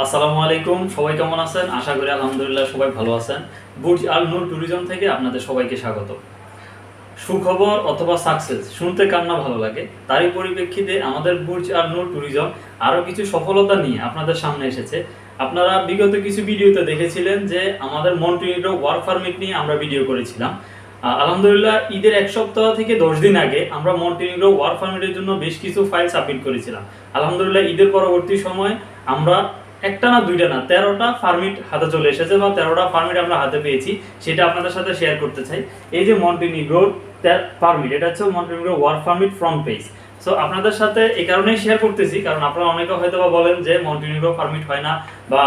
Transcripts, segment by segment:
আসসালামু আলাইকুম, সবাই কেমন আছেন? আশা করি আলহামদুলিল্লাহ সবাই ভালো আছেন। বুর্জ আল নূর ট্যুরিজম থেকে আপনাদের সবাইকে স্বাগত। সুখবর অথবা সাকসেস শুনতে কার না ভালো লাগে, তারই পরিপ্রেক্ষিতে আমাদের বুর্জ আল নূর ট্যুরিজম আরও কিছু সফলতা নিয়ে আপনাদের সামনে এসেছে। আপনারা বিগত কিছু ভিডিওতে দেখেছিলেন যে আমাদের মন্টিনিগ্রো ওয়ার্ক পারমিট নিয়ে আমরা ভিডিও করেছিলাম। আলহামদুলিল্লাহ ঈদের 1 সপ্তাহ থেকে 10 দিন আগে আমরা মন্টিনিগ্রো ওয়ার্ক পারমিটের জন্য বেশ কিছু ফাইল সাবমিট করেছিলাম। আলহামদুলিল্লাহ ঈদের পরবর্তী সময় আমরা একটা না দুইটা না 13টা পারমিট হাতে চলে এসেছে বা 13টা পারমিট আমরা হাতে পেয়েছি, সেটা আপনাদের সাথে শেয়ার করতে চাই। এই যে মন্টিনিগ্রোর পারমিট, এটা হচ্ছে Montenegro work permit front page. So আপনাদের সাথে এই কারণেই শেয়ার করতেছি, কারণ আপনারা অনেকে হয়তো বা বলেন যে মন্টিনিগ্রো পারমিট হয় না বা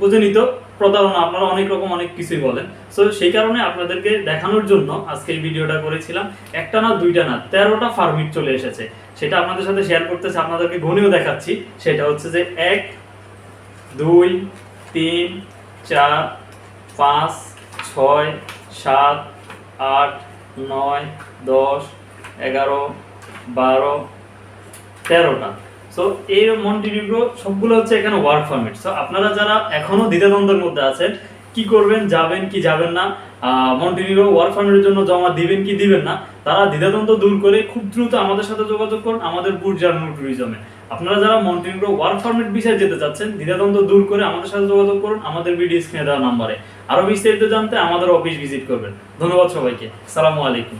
বুঝেনি তো প্রতারণা, আপনারা অনেক রকম অনেক কিছুই বলেন। সো সেই কারণে আপনাদেরকে দেখানোর জন্য আজকে এই ভিডিওটা করেছিলাম। একটা না দুইটা না 13টা পারমিট চলে এসেছে, সেটা আপনাদের সাথে শেয়ার করতেছি, আপনাদেরকে গণেও দেখাচ্ছি। সেটা হচ্ছে যে 1 2 3 4 5 6 7 8 9 10 11 12 13টা। সো এই মন্টিনিগ্রো সবগুলো হচ্ছে এখানে ওয়ার্ক পারমিট। সো আপনারা যারা এখনো দ্বিধাদ্বন্দ্বের মধ্যে আছেন, কি করবেন, যাবেন কি যাবেন না, মন্টিনিগ্রো ওয়ার্ক পারমিটের জন্য জমা দিবেন কি দিবেন না, তারা দ্বিধাদ্বন্দ্ব দূর করে খুব দ্রুত আমাদের সাথে যোগাযোগ করুন আমাদের বুর্জ আল নূর ট্যুরিজমে। আপনারা যারা মন্টিনিগ্রো ওয়ার্ক পারমিট বিষয়ে যেতে চাচ্ছেন, দ্বিধাদ্বন্দ্ব দূর করে আমাদের সাথে যোগাযোগ করুন আমাদের ভিডিও স্ক্রিনে দেওয়া নম্বরে। আরো বিস্তারিত জানতে আমাদের অফিস ভিজিট করবেন। ধন্যবাদ সবাইকে। আসসালামু আলাইকুম।